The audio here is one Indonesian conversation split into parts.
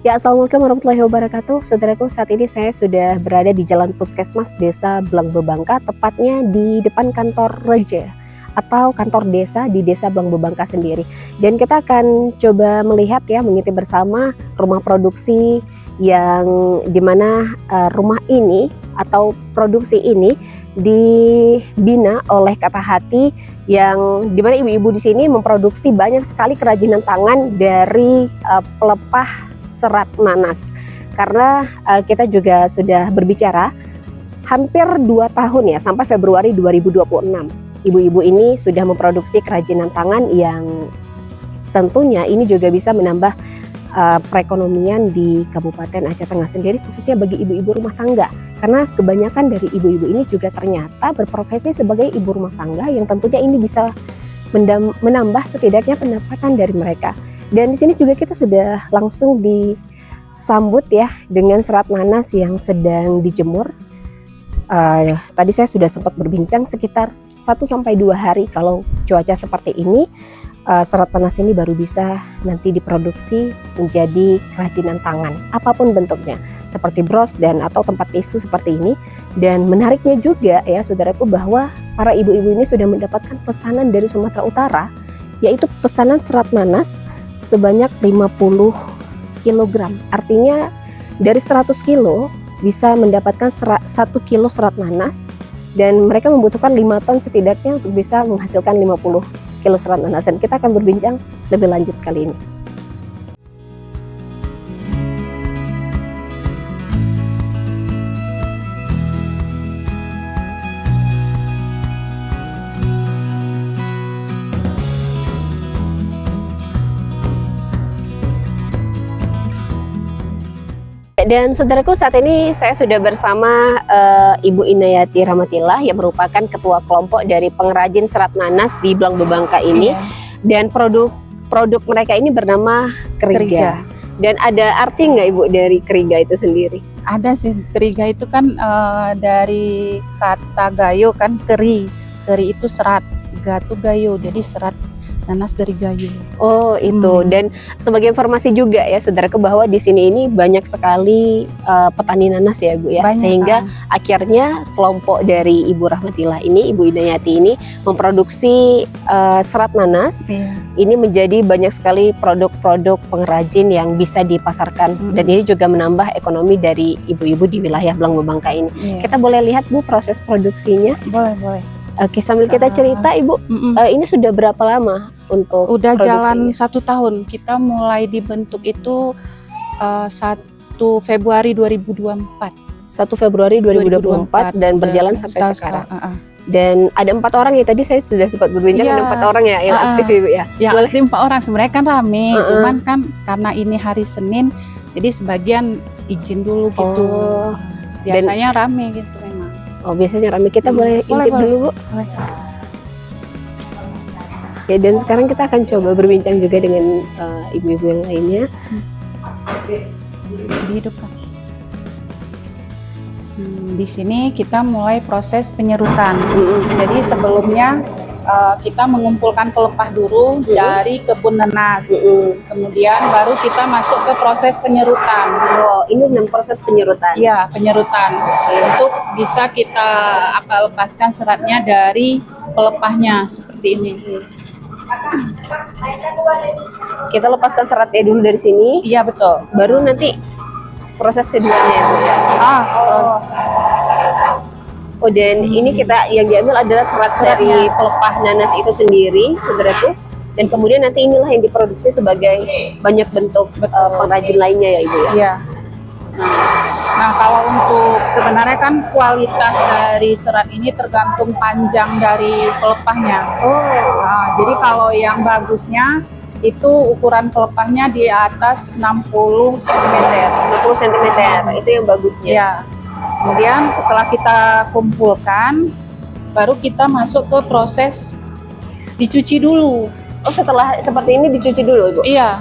Ya, Assalamualaikum warahmatullahi wabarakatuh. Saudaraku, saat ini saya sudah berada di Jalan Puskesmas Desa Blang Bebangka, tepatnya di depan kantor Reja atau kantor desa di Desa Blang Bebangka sendiri. Dan kita akan coba melihat ya, mengintip bersama rumah produksi yang dimana rumah ini atau produksi ini dibina oleh Kata Hati, yang dimana ibu-ibu di sini memproduksi banyak sekali kerajinan tangan dari pelepah serat nanas. Karena kita juga sudah berbicara hampir 2 tahun ya, sampai Februari 2026 ibu-ibu ini sudah memproduksi kerajinan tangan yang tentunya ini juga bisa menambah perekonomian di Kabupaten Aceh Tengah sendiri, khususnya bagi ibu-ibu rumah tangga. Karena kebanyakan dari ibu-ibu ini juga ternyata berprofesi sebagai ibu rumah tangga, yang tentunya ini bisa menambah setidaknya pendapatan dari mereka. Dan di sini juga kita sudah langsung disambut ya dengan serat nanas yang sedang dijemur. Tadi saya sudah sempat berbincang sekitar 1-2 hari kalau cuaca seperti ini, serat nanas ini baru bisa nanti diproduksi menjadi kerajinan tangan apapun bentuknya, seperti bros dan atau tempat tisu seperti ini. Dan menariknya juga ya saudaraku, bahwa para ibu-ibu ini sudah mendapatkan pesanan dari Sumatera Utara, yaitu pesanan serat nanas sebanyak 50 kg. Artinya dari 100 kilo bisa mendapatkan 1 kilo serat nanas, dan mereka membutuhkan 5 ton setidaknya untuk bisa menghasilkan 50 kilo serat nanas. Dan kita akan berbincang lebih lanjut kali ini. Dan saudaraku, saat ini saya sudah bersama Ibu Inayati Rahmatillah yang merupakan ketua kelompok dari pengrajin serat nanas di Blang Bebangka ini. Dan produk mereka ini bernama Keriga. Dan ada arti nggak Ibu dari Keriga itu sendiri? Ada sih, Keriga itu kan dari kata gayo kan, keri itu serat, gatu gayo, jadi serat nanas dari gayo. Oh itu. Dan sebagai informasi juga ya saudaraku, bahwa di sini ini banyak sekali petani nanas ya Bu ya. Banyak, sehingga akhirnya kelompok dari Ibu Rahmatillah ini, Ibu Inayati ini memproduksi serat nanas. Ini menjadi banyak sekali produk-produk pengrajin yang bisa dipasarkan. Dan ini juga menambah ekonomi dari ibu-ibu di wilayah Blang Bebangka ini. Kita boleh lihat Bu proses produksinya? Boleh. Oke, sambil kita cerita Ibu, ini sudah berapa lama untuk udah jalan produksinya? 1 tahun. Kita mulai dibentuk itu 1 Februari 2024. 1 Februari 2024 dan berjalan sampai sekarang. Dan ada 4 orang ya, tadi saya sudah sempat berbincang, ada 4 orang ya yang aktif Ibu ya? Ya, aktif 4 orang, sebenarnya kan rame, cuman kan karena ini hari Senin, jadi sebagian izin dulu gitu. Biasanya rame gitu memang. Oh, biasanya rame. Kita boleh intip dulu Bu? Boleh. Ya, dan sekarang kita akan coba berbincang juga dengan ibu-ibu yang lainnya. Dihidupkan. Di sini kita mulai proses penyerutan. Jadi sebelumnya kita mengumpulkan pelepah dulu dari kebun nanas. Kemudian baru kita masuk ke proses penyerutan. Oh, ini proses penyerutan? Iya, penyerutan. Untuk bisa kita lepaskan seratnya dari pelepahnya seperti ini. Kita lepaskan seratnya dulu dari sini. Iya, betul. Baru nanti proses keduanya itu ya. Oh, dan ini kita yang diambil adalah serat dari pelepah nanas itu sendiri, saudaraku. Dan kemudian nanti inilah yang diproduksi sebagai banyak bentuk pengrajin lainnya ya Ibu ya. Iya. Nah, kalau untuk sebenarnya kan kualitas dari serat ini tergantung panjang dari pelepahnya. Jadi kalau yang bagusnya itu ukuran pelepahnya di atas 60 cm. 60 cm itu yang bagusnya. Ya. Kemudian setelah kita kumpulkan, baru kita masuk ke proses dicuci dulu. Oh, setelah seperti ini dicuci dulu Ibu? Iya.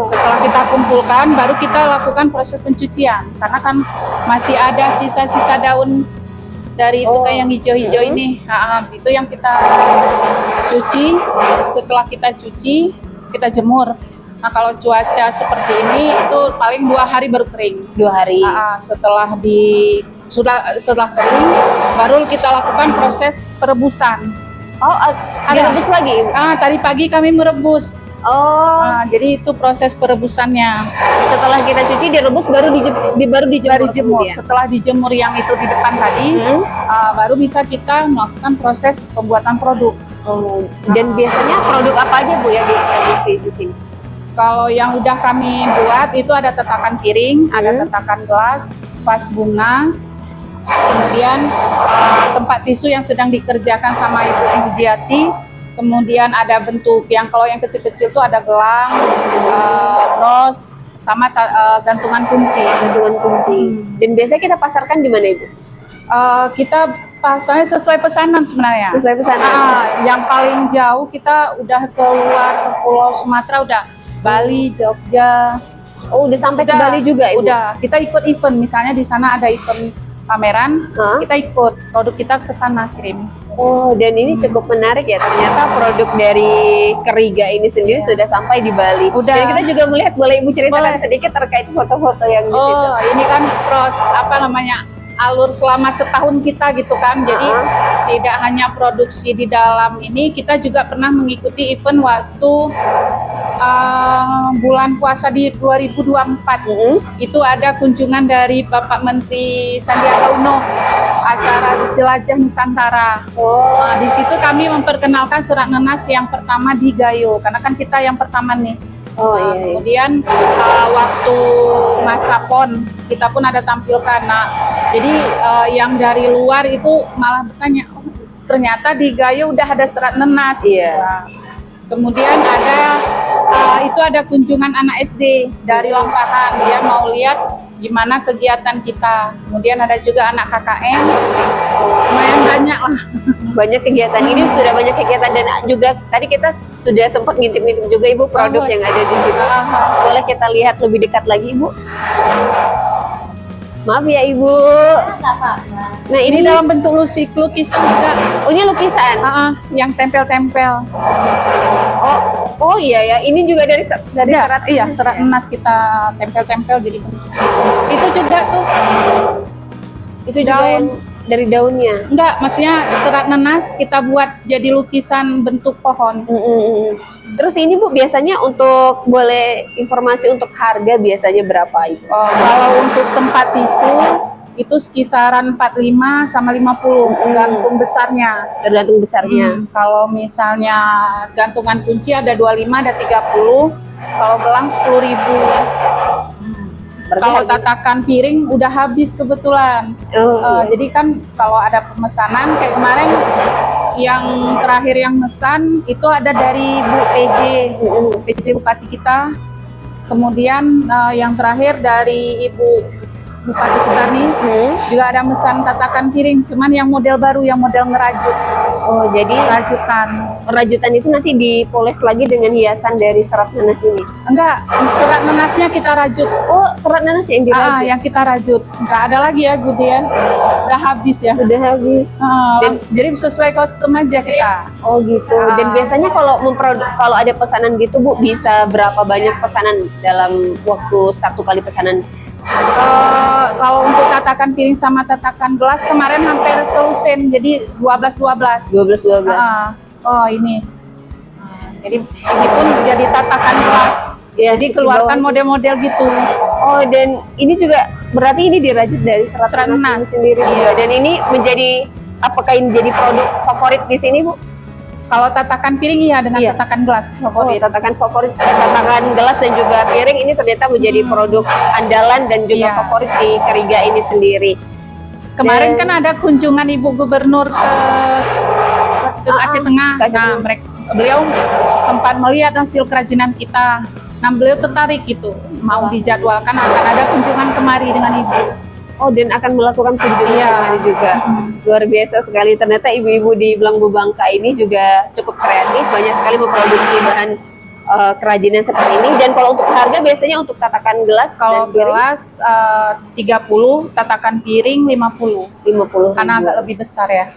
Setelah kita kumpulkan, baru kita lakukan proses pencucian. Karena kan masih ada sisa-sisa daun dari itu kayak yang hijau-hijau ini. Itu yang kita cuci. Setelah kita cuci, kita jemur. Nah, kalau cuaca seperti ini itu paling 2 hari baru kering. 2 hari. Setelah kering, baru kita lakukan proses perebusan. Oh, direbus lagi, Ibu? Tadi pagi kami merebus. Oh, Jadi itu proses perebusannya. setelah kita cuci direbus baru dijemur. kemudian. Setelah dijemur yang itu di depan tadi, baru bisa kita melakukan proses pembuatan produk. Oh, dan biasanya produk apa aja Bu yang diproduksi di sini? Kalau yang udah kami buat itu ada tatakan piring, ada tatakan gelas, vas bunga, kemudian tempat tisu yang sedang dikerjakan sama Ibu Mujiati, kemudian ada bentuk yang kalau yang kecil-kecil itu ada gelang, bros, sama gantungan kunci. Gantungan kunci. Dan biasanya kita pasarkan di mana Ibu? Kita pasarnya sesuai pesanan sebenarnya. Sesuai pesanan. Yang paling jauh kita udah keluar Pulau Sumatera, udah Bali, Jogja. Oh, udah sampai ke Bali juga Ibu? Udah, kita ikut event, misalnya di sana ada event pameran, kita ikut, produk kita ke sana kirim. Oh, dan ini cukup menarik ya, ternyata produk dari Keriga ini sendiri sudah sampai di Bali. Udah. Dan kita juga melihat, boleh Ibu ceritakan sedikit terkait foto-foto yang di situ? Oh, ini kan alur selama setahun kita gitu kan, jadi tidak hanya produksi di dalam ini, kita juga pernah mengikuti event waktu bulan puasa di 2024. Itu ada kunjungan dari Bapak Menteri Sandiaga Uno, acara Jelajah Nusantara. Di situ kami memperkenalkan serat nenas yang pertama di Gayo, karena kan kita yang pertama nih. Kemudian waktu masa PON kita pun ada tampilkan. Nah, jadi yang dari luar itu malah bertanya, oh, ternyata di Gayo udah ada serat nenas. Kemudian ada kunjungan anak SD dari Lampahan, dia mau lihat gimana kegiatan kita. Kemudian ada juga anak KKN, lumayan banyak lah. Banyak kegiatan ini, sudah banyak kegiatan, dan juga tadi kita sudah sempat ngintip-ngintip juga Ibu produk yang ada di sini. Boleh kita lihat lebih dekat lagi Ibu? Maaf ya Ibu. Nah, ini dalam bentuk lukisan juga. Oh, ini lukisan? Yang tempel-tempel. Oh iya ya, ini juga dari serat. Iya, serat nenas kita tempel-tempel jadi bentuk. Itu juga tuh. Itu juga yang dari daunnya? Enggak, maksudnya serat nenas kita buat jadi lukisan bentuk pohon. Terus ini Bu, biasanya untuk, boleh informasi untuk harga biasanya berapa Ibu? Kalau untuk tempat tisu itu sekisaran 45 sama 50, tergantung besarnya. Tergantung besarnya. Kalau misalnya gantungan kunci ada 25, ada 30. Kalau gelang 10.000. Kalau tatakan piring udah habis kebetulan. Jadi kan kalau ada pemesanan kayak kemarin yang terakhir yang mesan itu ada dari Bu PJ Bupati kita. Kemudian yang terakhir dari Ibu Bupati kita nih juga ada mesan tatakan piring, cuman yang model baru, yang model ngerajut. Oh, jadi rajutan itu nanti dipoles lagi dengan hiasan dari serat nanas ini? Enggak, serat nanasnya kita rajut. Oh, serat nanas yang dirajut? Yang kita rajut. Enggak ada lagi ya Budi ya, udah habis ya. Sudah habis. Jadi sesuai kostum aja kita. Oh gitu. Dan biasanya kalau ada pesanan gitu Bu, bisa berapa banyak pesanan dalam waktu satu kali pesanan? Kalau untuk tatakan piring sama tatakan gelas kemarin hampir selusin, jadi 12. Ini. Jadi ini pun jadi tatakan gelas. Ya, jadi keluarkan model-model gitu. Oh, dan ini juga berarti ini dirajut dari serat nanas sendiri. Iya. Dan ini apakah ini jadi produk favorit di sini Bu? Kalau tatakan piring iya dengan tatakan gelas favorit. Tatakan favorit, tatakan gelas dan juga piring ini ternyata menjadi produk andalan dan juga favorit di Keriga ini sendiri. Kemarin kan ada kunjungan Ibu Gubernur ke Aceh Tengah. Beliau sempat melihat hasil kerajinan kita. Nah, beliau tertarik gitu, mau dijadwalkan akan ada kunjungan kemari dengan Ibu. Oh, dan akan melakukan kunjungan kemari juga. Luar biasa sekali, ternyata ibu-ibu di Belang Bebangka ini juga cukup kreatif, banyak sekali memproduksi bahan kerajinan seperti ini. Dan kalau untuk harga biasanya untuk tatakan gelas, kalau gelas 30, tatakan piring 50 karena agak lebih besar ya.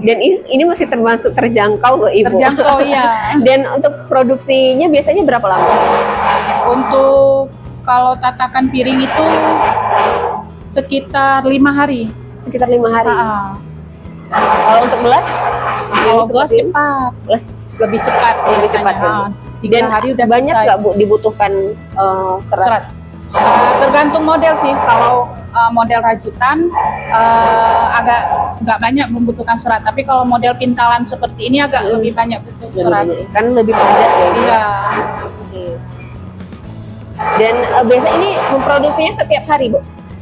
Dan ini masih termasuk terjangkau loh Ibu. Terjangkau ya. Dan untuk produksinya biasanya berapa lama? Untuk kalau tatakan piring itu sekitar 5 hari. Sekitar 5 hari. Ah, Kalau untuk gelas? kalau Yang gelas seperti ini? cepat, Gelas lebih cepat. lebih biasanya. cepat ya. Ah, 3 Dan hari udah banyak selesai. nggak Bu dibutuhkan serat? Serat. Tergantung model sih. Kalau model rajutan agak nggak banyak membutuhkan serat. Tapi kalau model pintalan seperti ini agak lebih banyak butuh serat. Kan lebih padat ya. Bu? Iya. Oke. Dan biasa ini memproduksinya setiap hari, Bu?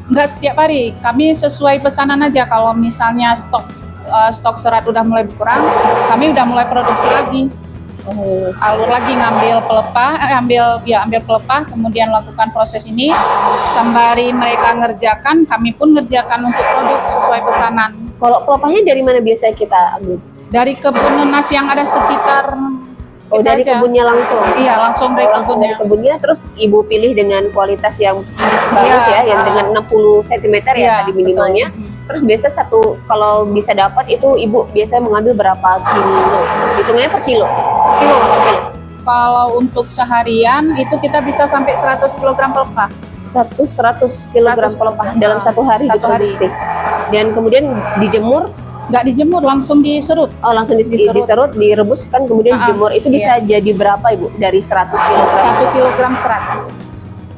Nggak setiap hari. Kami sesuai pesanan aja. Kalau misalnya stok serat udah mulai berkurang, kami udah mulai produksi lagi. Alur lagi ngambil pelepah, ambil pelepah, kemudian lakukan proses ini. Sembari mereka ngerjakan, kami pun ngerjakan untuk produk sesuai pesanan. Kalau pelepahnya dari mana biasa kita ambil? Dari kebun nanas yang ada sekitar Oh, kita dari aja. kebunnya langsung? Iya, langsung dari Langsung dari kebunnya. kebunnya, terus Ibu pilih dengan kualitas yang bagus Iya, ya, yang dengan 60 cm ya Iya, tadi minimalnya. betul. Terus biasa kalau bisa dapat itu Ibu biasa mengambil berapa kilo? Hitungnya per kilo? Kilo, per kilo. Kalau untuk seharian itu kita bisa sampai 100 kg pelepah. 100 kg 100 pelepah dalam satu hari Satu hari. diproduksi. Dan kemudian dijemur, Nggak dijemur, langsung diserut. oh langsung diserut, direbus kan, kemudian dijemur. Itu bisa jadi berapa Ibu dari 100 kg? 1 kg serat.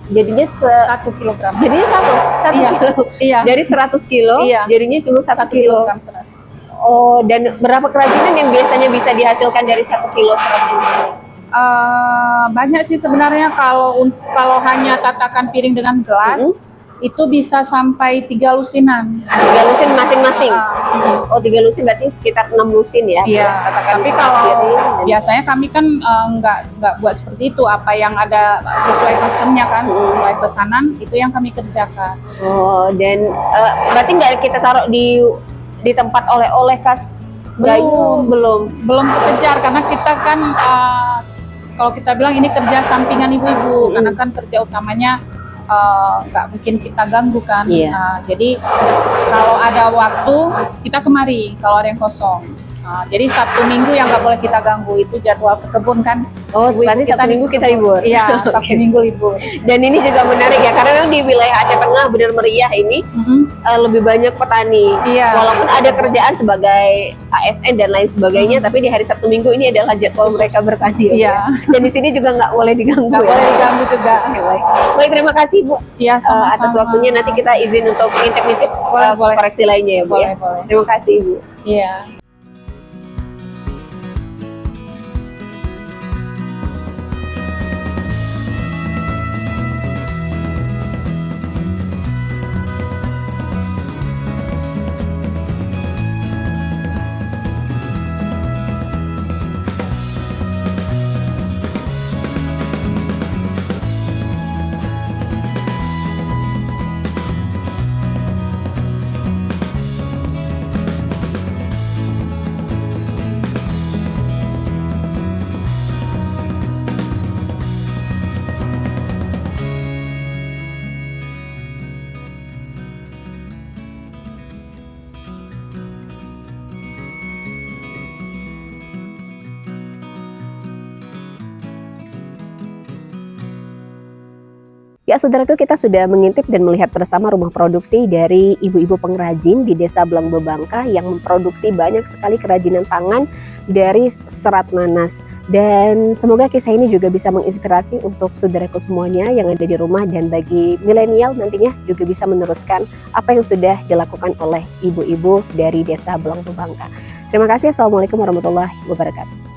Jadinya 1 kg. jadinya satu Iya. kilo. Iya. Dari 100 kilo, Iya. jadinya cuma 1 1 kilo. kg serat. Oh, dan berapa kerajinan yang biasanya bisa dihasilkan dari 1 kilo serat ini? Banyak sih sebenarnya kalau hanya tatakan piring dengan gelas itu bisa sampai 3 lusinan. 3 lusin masing-masing. Ah, Oh, 3 lusin berarti sekitar 6 lusin ya. Iya. Katakan Tapi kalau piring dan- biasanya kami kan nggak buat seperti itu. Apa yang ada sesuai customnya kan, sesuai pesanan itu yang kami kerjakan. Oh, dan berarti nggak kita taruh di tempat oleh-oleh khas Gayo? Belum kekejar karena kita kan kalau kita bilang ini kerja sampingan ibu-ibu karena kan kerja utamanya nggak mungkin kita ganggu kan. Iya. Jadi kalau ada waktu kita kemari kalau ada yang kosong. Jadi Sabtu Minggu yang nggak boleh kita ganggu itu jadwal ke kebun kan. Oh, Ibu-ibu berarti Sabtu di Minggu kita kebun. libur. Iya, Sabtu Minggu libur. Dan ini juga menarik ya, karena memang di wilayah Aceh Tengah benar meriah ini lebih banyak petani. Iya. Walaupun ada kerjaan sebagai ASN dan lain sebagainya, tapi di hari Sabtu Minggu ini adalah jadwal mereka bertani. ya, Bu, Iya. ya. Dan di sini juga nggak boleh diganggu. Nggak ya. boleh diganggu juga. Oke, baik. Baik, terima kasih Bu Iya, sama-sama. atas waktunya. Nanti kita izin untuk ngintip-ngintip Boleh. koreksi lainnya ya Bu. ya. Boleh. Terima kasih Bu. Iya. Ya, saudaraku, kita sudah mengintip dan melihat bersama rumah produksi dari ibu-ibu pengrajin di Desa Blang Bebangka yang memproduksi banyak sekali kerajinan tangan dari serat nanas. Dan semoga kisah ini juga bisa menginspirasi untuk saudaraku semuanya yang ada di rumah, dan bagi milenial nantinya juga bisa meneruskan apa yang sudah dilakukan oleh ibu-ibu dari Desa Blang Bebangka. Terima kasih. Assalamualaikum warahmatullahi wabarakatuh.